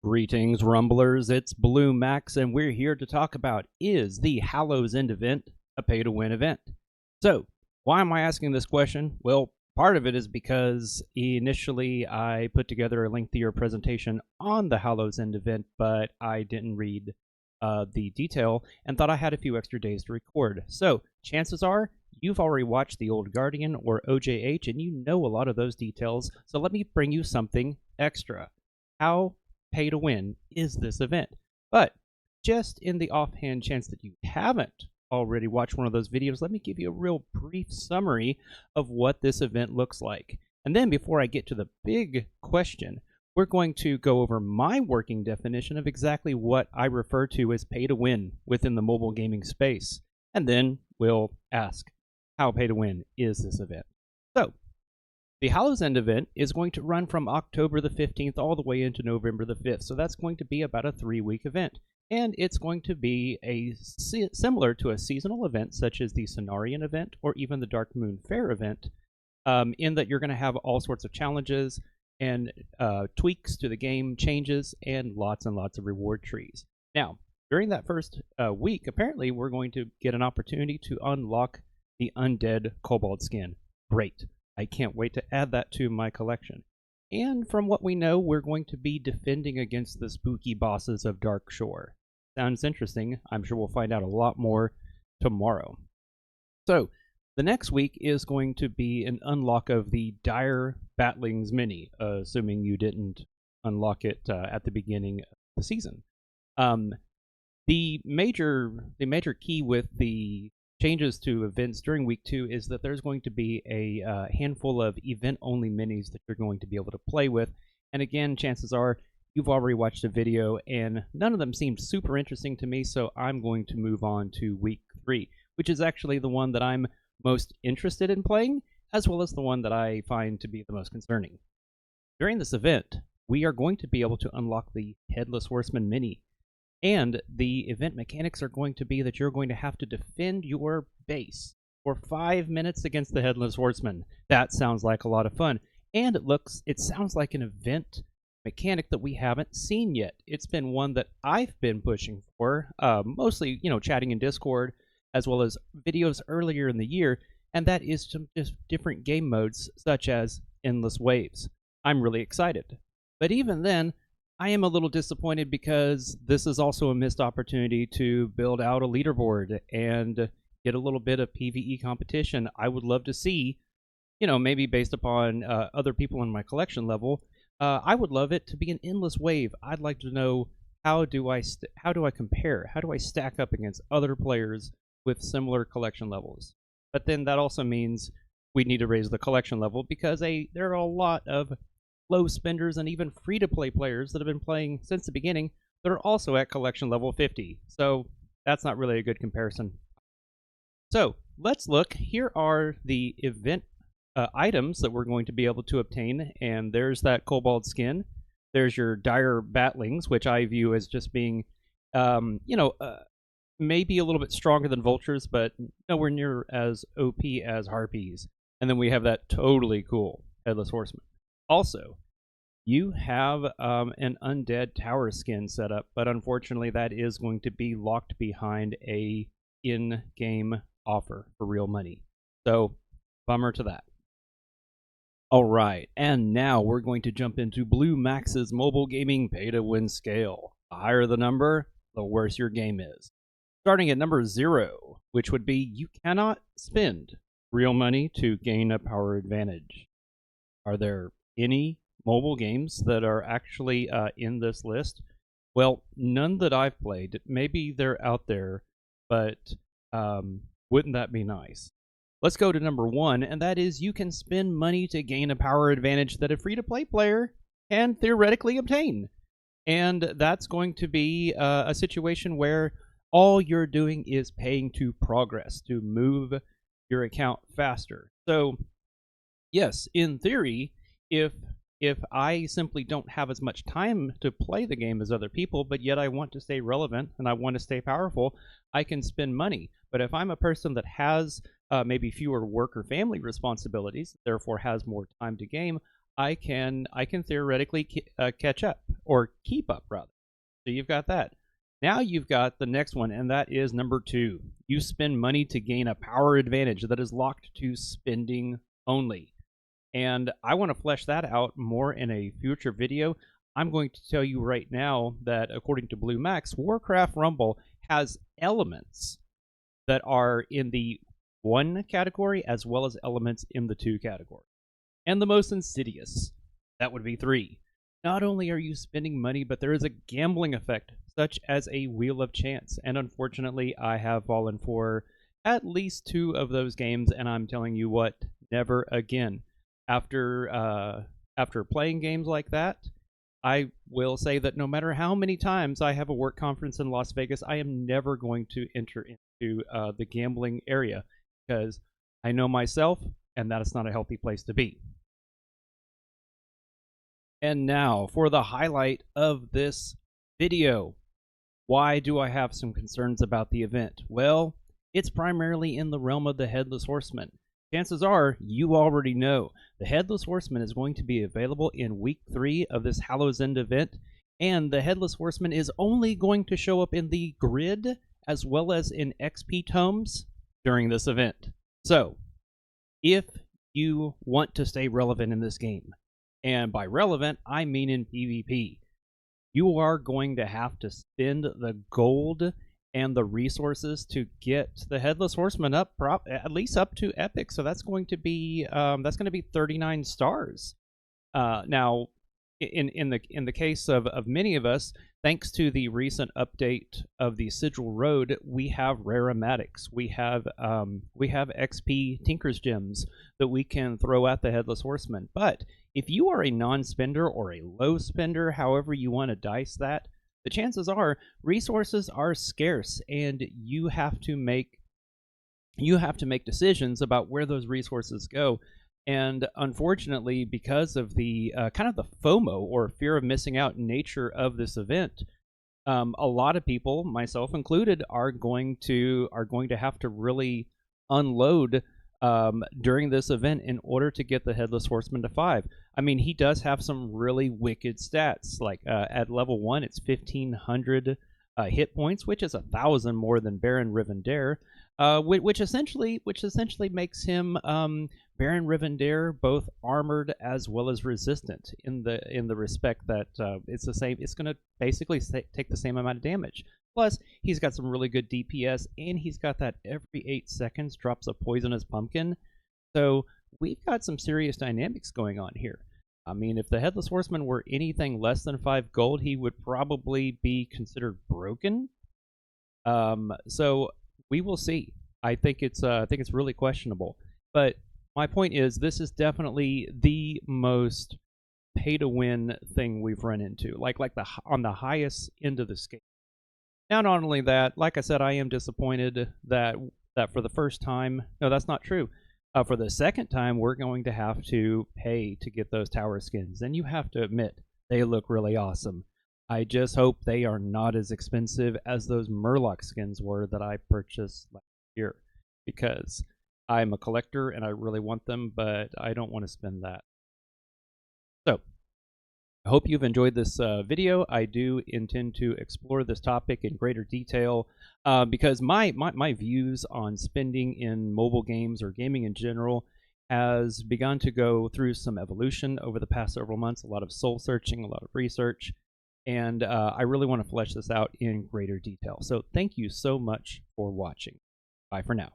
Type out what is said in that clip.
Greetings, Rumblers. It's Blue Max, and we're here to talk about, is the Hallow's End event a pay-to-win event? So, why am I asking this question? Well, part of it is because initially I put together a lengthier presentation on the Hallow's End event, but I didn't read the detail and thought I had a few extra days to record. So, chances are you've already watched The Old Guardian or OJH, and you know a lot of those details, so let me bring you something extra. How pay to win is this event? But just in the offhand chance that you haven't already watched one of those videos, let me give you a real brief summary of what this event looks like. And then before I get to the big question, we're going to go over my working definition of exactly what I refer to as pay to win within the mobile gaming space. And then we'll ask, how pay to win is this event? So, the Hallow's End event is going to run from October the 15th all the way into November the 5th, so that's going to be about a 3-week event. And it's going to be similar to a seasonal event such as the Cenarian event or even the Dark Moon Fair event, in that you're going to have all sorts of challenges and tweaks to the game, changes, and lots of reward trees. Now, during that first week, apparently we're going to get an opportunity to unlock the Undead Kobold skin. Great. I can't wait to add that to my collection. And from what we know, we're going to be defending against the spooky bosses of Dark Shore. Sounds interesting. I'm sure we'll find out a lot more tomorrow. So, the next week is going to be an unlock of the Dire Batlings Mini, assuming you didn't unlock it at the beginning of the season. The major key with the changes to events during week 2 is that there's going to be a handful of event-only minis that you're going to be able to play with. And again, chances are you've already watched a video and none of them seemed super interesting to me, so I'm going to move on to week 3, which is actually the one that I'm most interested in playing, as well as the one that I find to be the most concerning. During this event, we are going to be able to unlock the Headless Horseman mini. And the event mechanics are going to be that you're going to have to defend your base for 5 minutes against the Headless Horseman. That sounds like a lot of fun. And it sounds like an event mechanic that we haven't seen yet. It's been one that I've been pushing for, mostly, chatting in Discord, as well as videos earlier in the year, and that is just different game modes, such as Endless Waves. I'm really excited. But even then, I am a little disappointed because this is also a missed opportunity to build out a leaderboard and get a little bit of PvE competition. I would love to see, maybe based upon other people in my collection level, I would love it to be an endless wave. I'd like to know how do I compare? How do I stack up against other players with similar collection levels? But then that also means we need to raise the collection level because there are a lot of low spenders and even free-to-play players that have been playing since the beginning that are also at collection level 50. So that's not really a good comparison. So let's look. Here are the event items that we're going to be able to obtain. And there's that kobold skin. There's your Dire Batlings, which I view as just being, maybe a little bit stronger than vultures, but nowhere near as OP as harpies. And then we have that totally cool Headless Horseman. Also, you have an Undead Tower skin set up, but unfortunately that is going to be locked behind a in-game offer for real money. So, bummer to that. Alright, and now we're going to jump into Blue Max's mobile gaming pay-to-win scale. The higher the number, the worse your game is. Starting at number 0, which would be you cannot spend real money to gain a power advantage. Are there any mobile games that are actually in this list? Well, none that I've played. Maybe they're out there, but wouldn't that be nice? Let's go to number 1, and that is you can spend money to gain a power advantage that a free-to-play player can theoretically obtain. And that's going to be a situation where all you're doing is paying to progress, to move your account faster. So, yes, in theory, if I simply don't have as much time to play the game as other people, but yet I want to stay relevant and I want to stay powerful, I can spend money. But if I'm a person that has maybe fewer work or family responsibilities, therefore has more time to game, I can theoretically catch up, or keep up rather. So you've got that. Now you've got the next one, and that is number 2. You spend money to gain a power advantage that is locked to spending only. And I want to flesh that out more in a future video. I'm going to tell you right now that according to Blue Max, Warcraft Rumble has elements that are in the 1 category as well as elements in the 2 category. And the most insidious, that would be 3. Not only are you spending money, but there is a gambling effect, such as a Wheel of Chance. And unfortunately, I have fallen for at least 2 of those games, and I'm telling you what, never again. After playing games like that, I will say that no matter how many times I have a work conference in Las Vegas, I am never going to enter into the gambling area, because I know myself, and that is not a healthy place to be. And now for the highlight of this video. Why do I have some concerns about the event? Well, it's primarily in the realm of the Headless Horseman. Chances are you already know the Headless Horseman is going to be available in week 3 of this Hallow's End event, and the Headless Horseman is only going to show up in the grid as well as in XP tomes during this event. So, if you want to stay relevant in this game, and by relevant, I mean in PvP, you are going to have to spend the gold and the resources to get the Headless Horseman up, at least up to Epic. So that's going to be 39 stars. Now, in the case of many of us, thanks to the recent update of the Sigil Road, we have raromatics. We have XP Tinker's Gems that we can throw at the Headless Horseman. But if you are a non-spender or a low spender, however you want to dice that, the chances are resources are scarce, and you have to make decisions about where those resources go. And unfortunately, because of the kind of the FOMO, or fear of missing out nature of this event, a lot of people, myself included, are going to have to really unload during this event in order to get the Headless Horseman to 5. I mean, he does have some really wicked stats. Like at level 1, it's 1,500 hit points, which is 1,000 more than Baron Rivendare, which essentially makes him Baron Rivendare, both armored as well as resistant, in the respect that it's the same. It's going to basically take the same amount of damage. Plus, he's got some really good DPS, and he's got that every 8 seconds drops a poisonous pumpkin. So we've got some serious dynamics going on here. I mean, if the Headless Horseman were anything less than 5 gold, he would probably be considered broken. So we will see. I think it's really questionable. But my point is, this is definitely the most pay-to-win thing we've run into, like on the highest end of the scale. Now, not only that, like I said, I am disappointed that for the first time, no, that's not true. For the second time, we're going to have to pay to get those tower skins, and you have to admit, they look really awesome. I just hope they are not as expensive as those Murloc skins were that I purchased last year, because I'm a collector and I really want them, but I don't want to spend that. So, I hope you've enjoyed this video. I do intend to explore this topic in greater detail because my views on spending in mobile games or gaming in general has begun to go through some evolution over the past several months, a lot of soul searching, a lot of research, and I really want to flesh this out in greater detail. So thank you so much for watching. Bye for now.